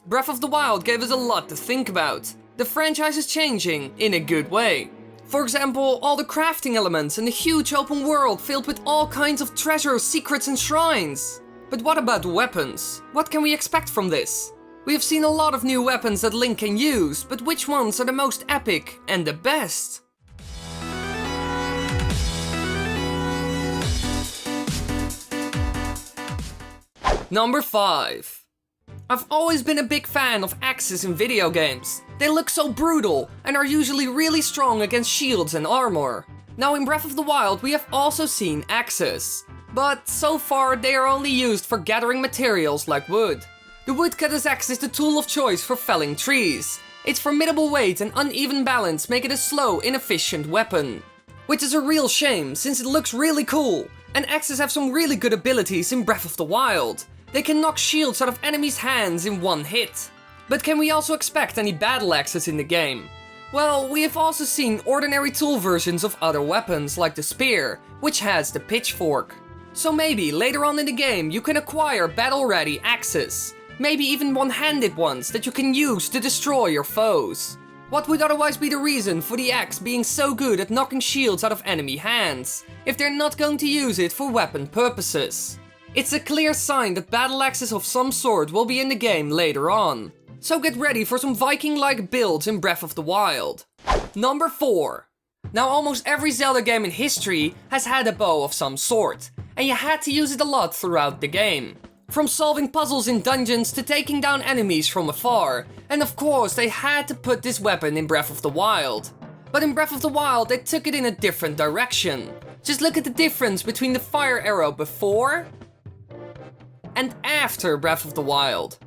Breath of the Wild gave us a lot to think about. The franchise is changing in a good way. For example, all the crafting elements and the huge open world filled with all kinds of treasures, secrets and shrines. But what about weapons? What can we expect from this? We have seen a lot of new weapons that Link can use, but which ones are the most epic and the best? Number 5. I've always been a big fan of axes in video games. They look so brutal and are usually really strong against shields and armor. Now in Breath of the Wild we have also seen axes, but so far they are only used for gathering materials like wood. The woodcutter's axe is the tool of choice for felling trees. Its formidable weight and uneven balance make it a slow, inefficient weapon. Which is a real shame since it looks really cool, and axes have some really good abilities in Breath of the Wild. They can knock shields out of enemies' hands in one hit. But can we also expect any battle axes in the game? Well, we have also seen ordinary tool versions of other weapons like the spear, which has the pitchfork. So maybe later on in the game you can acquire battle-ready axes. Maybe even one-handed ones that you can use to destroy your foes. What would otherwise be the reason for the axe being so good at knocking shields out of enemy hands, if they're not going to use it for weapon purposes? It's a clear sign that battle axes of some sort will be in the game later on. So get ready for some Viking-like builds in Breath of the Wild. Number 4. Now almost every Zelda game in history has had a bow of some sort, and you had to use it a lot throughout the game. From solving puzzles in dungeons to taking down enemies from afar, and of course they had to put this weapon in Breath of the Wild. But in Breath of the Wild they took it in a different direction. Just look at the difference between the fire arrow before and after Breath of the Wild.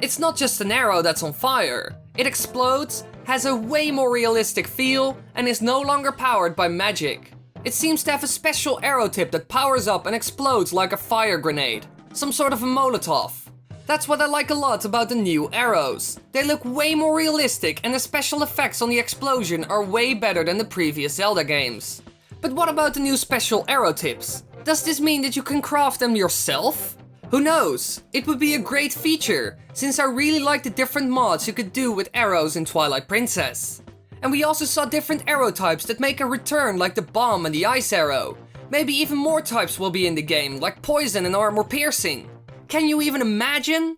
It's not just an arrow that's on fire. It explodes, has a way more realistic feel, and is no longer powered by magic. It seems to have a special arrow tip that powers up and explodes like a fire grenade. Some sort of a Molotov. That's what I like a lot about the new arrows. They look way more realistic and the special effects on the explosion are way better than the previous Zelda games. But what about the new special arrow tips? Does this mean that you can craft them yourself? Who knows? It would be a great feature, since I really like the different mods you could do with arrows in Twilight Princess. And we also saw different arrow types that make a return like the bomb and the ice arrow. Maybe even more types will be in the game, like poison and armor piercing. Can you even imagine?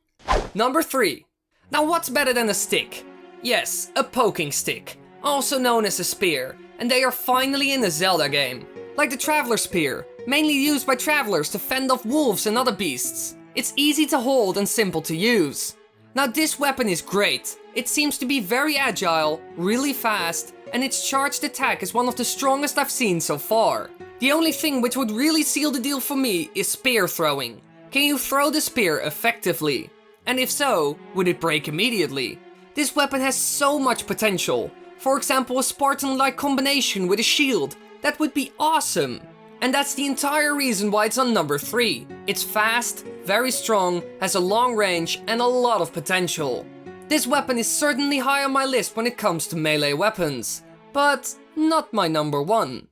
Number 3. Now what's better than a stick? Yes, a poking stick, also known as a spear, and they are finally in a Zelda game. Like the Traveler Spear, mainly used by travelers to fend off wolves and other beasts. It's easy to hold and simple to use. Now this weapon is great. It seems to be very agile, really fast, and its charged attack is one of the strongest I've seen so far. The only thing which would really seal the deal for me is spear throwing. Can you throw the spear effectively? And if so, would it break immediately? This weapon has so much potential. For example, a Spartan-like combination with a shield. That would be awesome. And that's the entire reason why it's on number 3. It's fast, very strong, has a long range, and a lot of potential. This weapon is certainly high on my list when it comes to melee weapons, but not my number 1.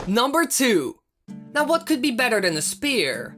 Number 2. Now what could be better than a spear?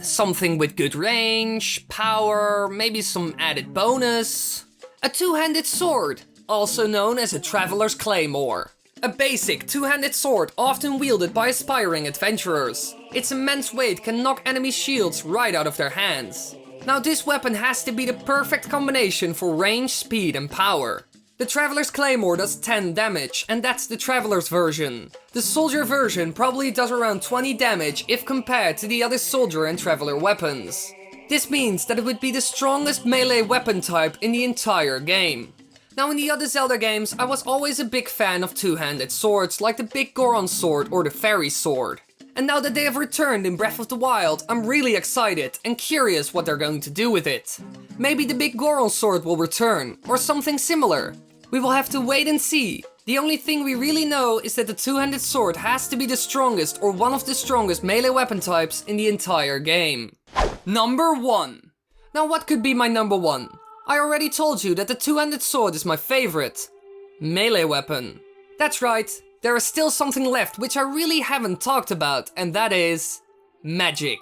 Something with good range, power, maybe some added bonus. A two-handed sword, also known as a Traveler's Claymore. A basic two-handed sword often wielded by aspiring adventurers. Its immense weight can knock enemy shields right out of their hands. Now this weapon has to be the perfect combination for range, speed and power. The Traveler's Claymore does 10 damage, and that's the Traveler's version. The Soldier version probably does around 20 damage if compared to the other Soldier and Traveler weapons. This means that it would be the strongest melee weapon type in the entire game. Now in the other Zelda games, I was always a big fan of two-handed swords like the Big Goron sword or the Fairy sword. And now that they have returned in Breath of the Wild, I'm really excited and curious what they're going to do with it. Maybe the Big Goron sword will return, or something similar. We will have to wait and see. The only thing we really know is that the two-handed sword has to be the strongest or one of the strongest melee weapon types in the entire game. Number 1. Now what could be my number 1? I already told you that the two-handed sword is my favorite melee weapon. That's right, there is still something left which I really haven't talked about, and that is magic.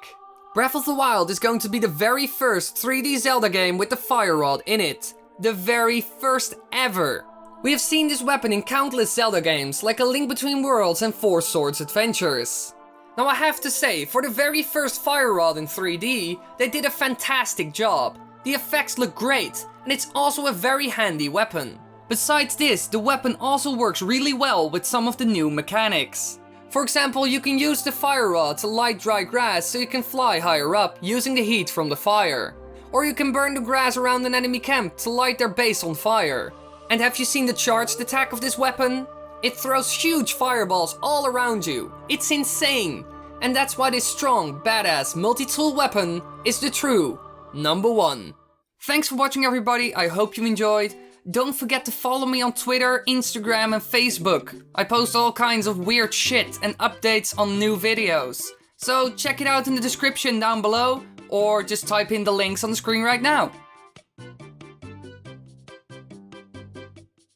Breath of the Wild is going to be the very first 3D Zelda game with the fire rod in it. The very first ever. We have seen this weapon in countless Zelda games, like A Link Between Worlds and Four Swords Adventures. Now I have to say, for the very first fire rod in 3D, they did a fantastic job. The effects look great, and it's also a very handy weapon. Besides this, the weapon also works really well with some of the new mechanics. For example, you can use the fire rod to light dry grass so you can fly higher up using the heat from the fire. Or you can burn the grass around an enemy camp to light their base on fire. And have you seen the charged attack of this weapon? It throws huge fireballs all around you. It's insane. And that's why this strong, badass, multi-tool weapon is the true #1. Thanks for watching, everybody. I hope you enjoyed. Don't forget to follow me on Twitter, Instagram and Facebook. I post all kinds of weird shit and updates on new videos. So check it out in the description down below, or just type in the links on the screen right now.